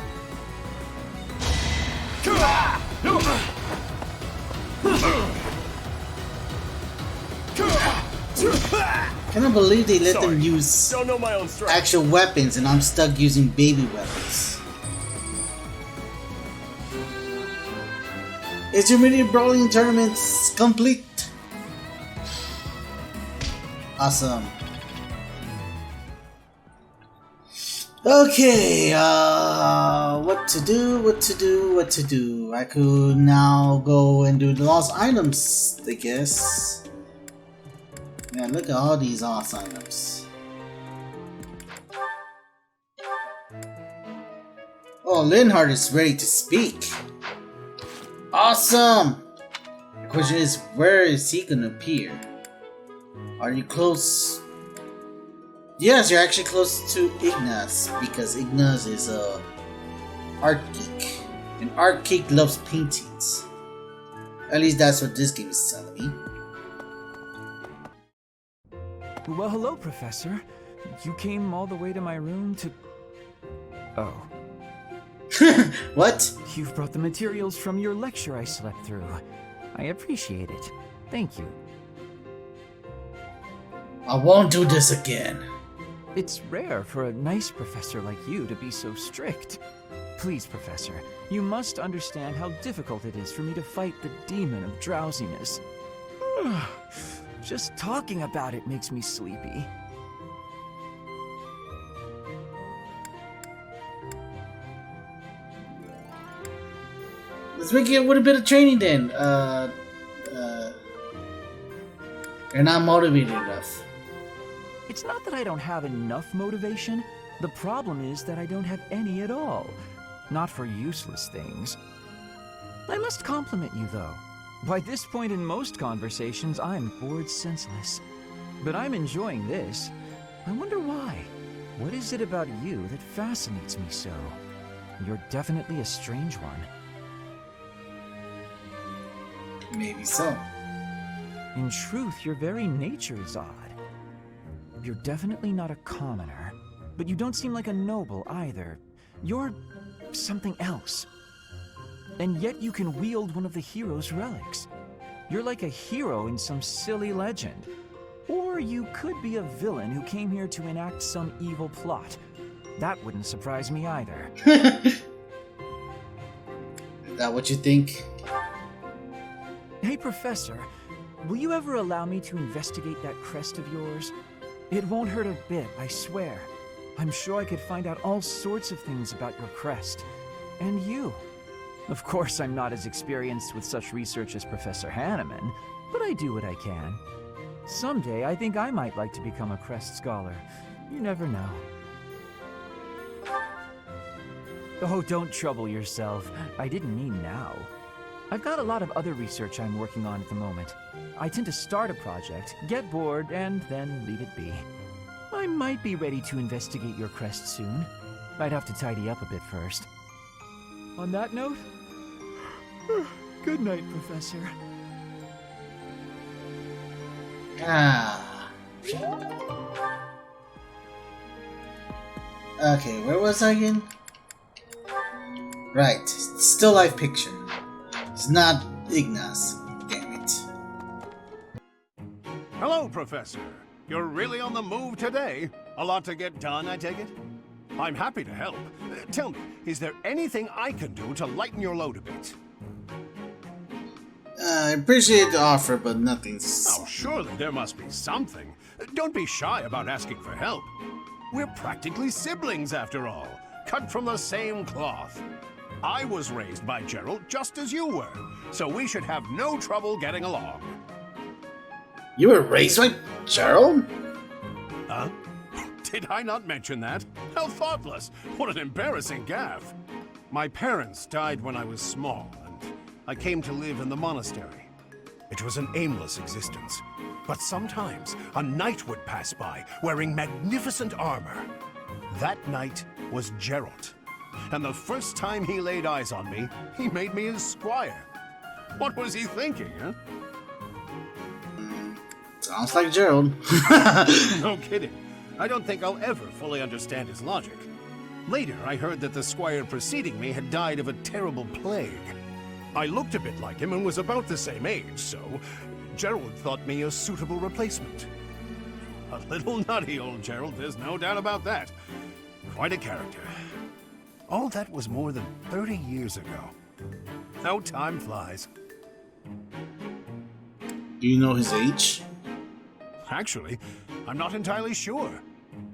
Cannot believe they let them use actual weapons and I'm stuck using baby weapons. Is your mini brawling tournaments complete? Awesome. Okay, what to do? I could now go and do the lost items, I guess. Yeah, look at all these lost items. Oh, Linhart is ready to speak. Awesome! The question is, where is he gonna appear? Are you close? Yes, you're actually close to Ignaz, because Ignaz is a art geek. An art geek loves paintings. At least that's what this game is telling me. Well, hello, Professor. You came all the way to my room to... Oh. What? You've brought the materials from your lecture I slept through. I appreciate it. Thank you. I won't do this again. It's rare for a nice professor like you to be so strict. Please, Professor, you must understand how difficult it is for me to fight the demon of drowsiness. Just talking about it makes me sleepy. Let's make it with a bit of training then. You're not motivated enough. It's not that I don't have enough motivation. The problem is that I don't have any at all. Not for useless things. I must compliment you, though. By this point in most conversations, I'm bored senseless. But I'm enjoying this. I wonder why. What is it about you that fascinates me so? You're definitely a strange one. Maybe so. In truth, your very nature is odd. You're definitely not a commoner, but you don't seem like a noble either. You're something else. And yet you can wield one of the hero's relics. You're like a hero in some silly legend. Or you could be a villain who came here to enact some evil plot. That wouldn't surprise me either. Is that what you think? Hey, Professor, will you ever allow me to investigate that crest of yours? It won't hurt a bit, I swear. I'm sure I could find out all sorts of things about your crest. And you. Of course, I'm not as experienced with such research as Professor Hanneman, but I do what I can. Someday, I think I might like to become a crest scholar. You never know. Oh, don't trouble yourself. I didn't mean now. I've got a lot of other research I'm working on at the moment. I tend to start a project, get bored, and then leave it be. I might be ready to investigate your crest soon. I'd have to tidy up a bit first. On that note, good night, Professor. Ah. Okay, where was I again? Right, still life picture. It's not Ignaz. Damn it. Hello, Professor. You're really on the move today. A lot to get done, I take it? I'm happy to help. Tell me, is there anything I can do to lighten your load a bit? I appreciate the offer, but nothing's... Oh, surely there must be something. Don't be shy about asking for help. We're practically siblings, after all. Cut from the same cloth. I was raised by Gerald just as you were, so we should have no trouble getting along. You were raised by Gerald? Huh? Did I not mention that? How thoughtless! What an embarrassing gaffe! My parents died when I was small, and I came to live in the monastery. It was an aimless existence, but sometimes a knight would pass by wearing magnificent armor. That knight was Gerald, and the first time he laid eyes on me, he made me his squire. What was he thinking, huh? Sounds like Gerald. No kidding. I don't think I'll ever fully understand his logic. Later, I heard that the squire preceding me had died of a terrible plague. I looked a bit like him and was about the same age, so Gerald thought me a suitable replacement. A little nutty, old Gerald, there's no doubt about that. Quite a character. All that was more than 30 years ago. How time flies. Do you know his age? Actually, I'm not entirely sure.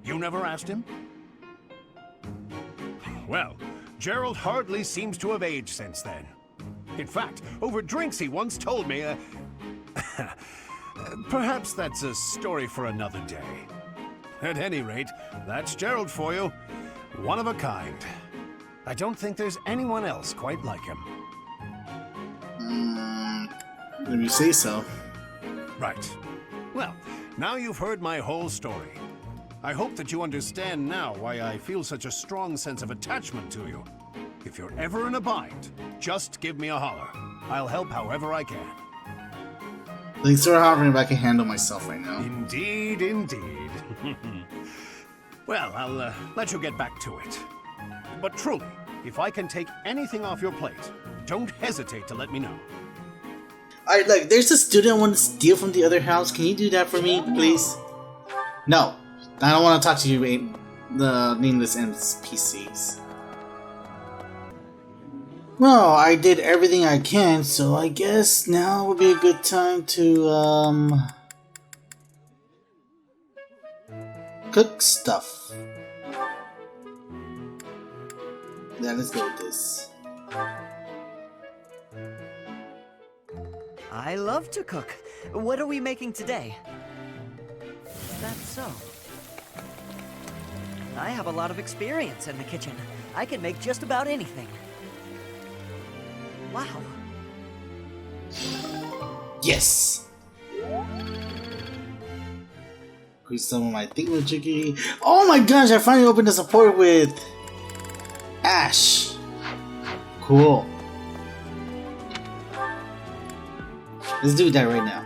You never asked him? Well, Gerald hardly seems to have aged since then. In fact, over drinks he once told me, perhaps that's a story for another day. At any rate, that's Gerald for you. One of a kind. I don't think there's anyone else quite like him. If you say so. Right. Well, now you've heard my whole story. I hope that you understand now why I feel such a strong sense of attachment to you. If you're ever in a bind, just give me a holler. I'll help however I can. Thanks for hovering if I can handle myself right now. Indeed, indeed. Well, I'll let you get back to it. But truly, if I can take anything off your plate, don't hesitate to let me know. Alright, look, there's a student I want to steal from the other house. Can you do that for me, please? No. I don't want to talk to you, the nameless NPCs. Well, I did everything I can, so I guess now would be a good time to, cook stuff. Yeah, let's go with this. I love to cook. What are we making today? That's so. I have a lot of experience in the kitchen. I can make just about anything. Wow. Yes! Increase some of my thingamajiggy. Oh my gosh, I finally opened a support with Ash. Cool. Let's do that right now.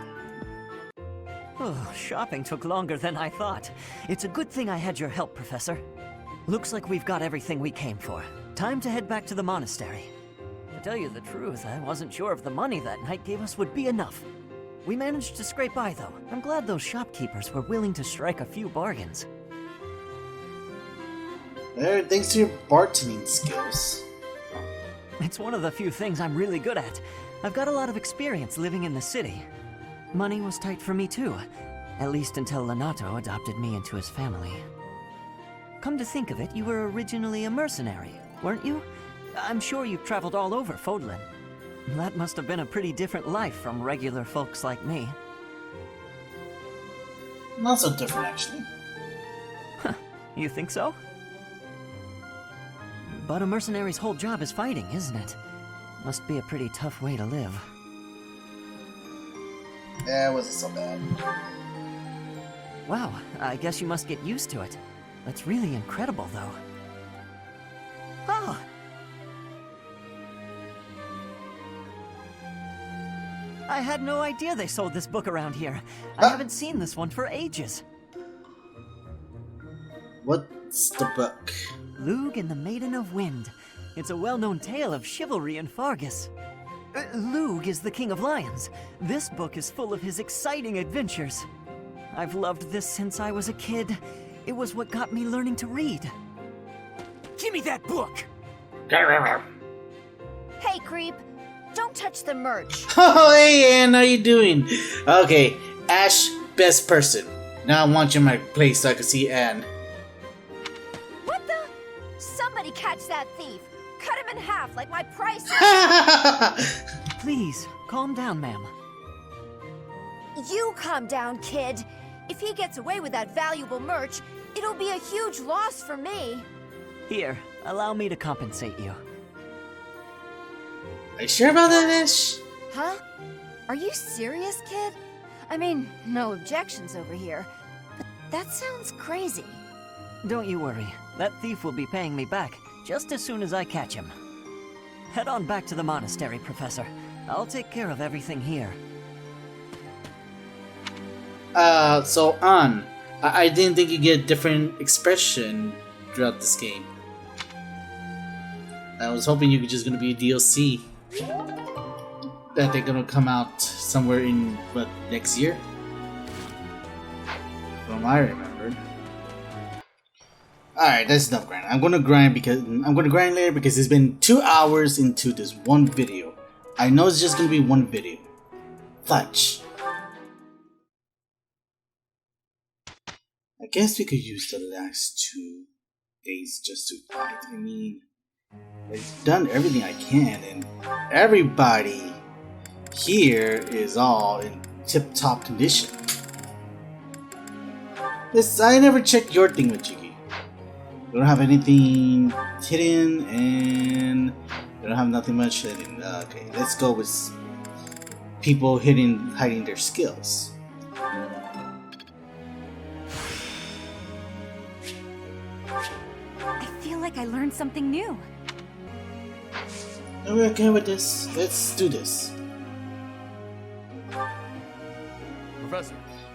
Oh, shopping took longer than I thought. It's a good thing I had your help, Professor. Looks like we've got everything we came for. Time to head back to the monastery. To tell you the truth, I wasn't sure if the money that night gave us would be enough. We managed to scrape by, though. I'm glad those shopkeepers were willing to strike a few bargains. Thanks to your bartending skills. It's one of the few things I'm really good at. I've got a lot of experience living in the city. Money was tight for me too, at least until Lenato adopted me into his family. Come to think of it, you were originally a mercenary, weren't you? I'm sure you've traveled all over Fodlan. That must have been a pretty different life from regular folks like me. Not so different, actually. Huh, you think so? But a mercenary's whole job is fighting, isn't it? Must be a pretty tough way to live. Yeah, it wasn't so bad. Wow, I guess you must get used to it. That's really incredible, though. Oh! I had no idea they sold this book around here. I haven't seen this one for ages. What's the book? Lug and the Maiden of Wind. It's a well-known tale of chivalry in Fargus. Lug is the King of Lions. This book is full of his exciting adventures. I've loved this since I was a kid. It was what got me learning to read. Give me that book! Hey, creep. Don't touch the merch. Oh, hey, Ann, how you doing? Okay, Ash, best person. Now I want you in my place so I can see Ann. What the? Somebody catch that thief. Cut him in half like my price. Please, calm down, ma'am. You calm down, kid. If he gets away with that valuable merch, it'll be a huge loss for me. Here, allow me to compensate you. Are you sure about that, Ash? Huh? Are you serious, kid? I mean, no objections over here. But that sounds crazy. Don't you worry. That thief will be paying me back just as soon as I catch him. Head on back to the monastery, Professor. I'll take care of everything here. So Ann, I didn't think you get different expression throughout this game. I was hoping you were just gonna be a DLC that they're gonna come out somewhere in what, next year? From what I remembered. Alright, that's enough grinding. I'm gonna grind later because it's been 2 hours into this one video. I know it's just gonna be one video. Fudge. I guess we could use the last 2 days just to fight. I mean, I've done everything I can, and everybody here is all in tip-top condition. I never checked your thing with Jiggy. We don't have anything hidden, and we don't have nothing much hidden. Okay, let's go with people hiding their skills. I feel like I learned something new. Are we okay with this? Let's do this.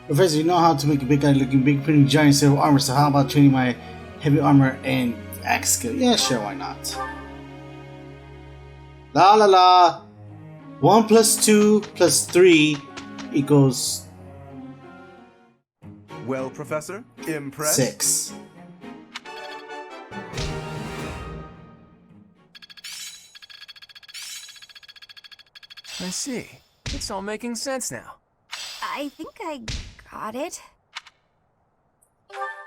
Professor, you know how to make a big guy looking big, putting giant set of armor, so how about training my heavy armor and axe skill? Yeah, sure, why not? La la la! 1 plus 2 plus 3 equals... Well, Professor, impressed? 6. I see. It's all making sense now. I think I got it.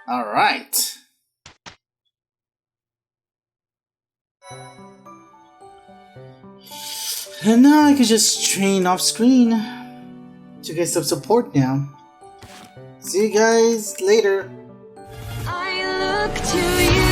Alright. And now I can just train off screen to get some support now. See you guys later. I look to you.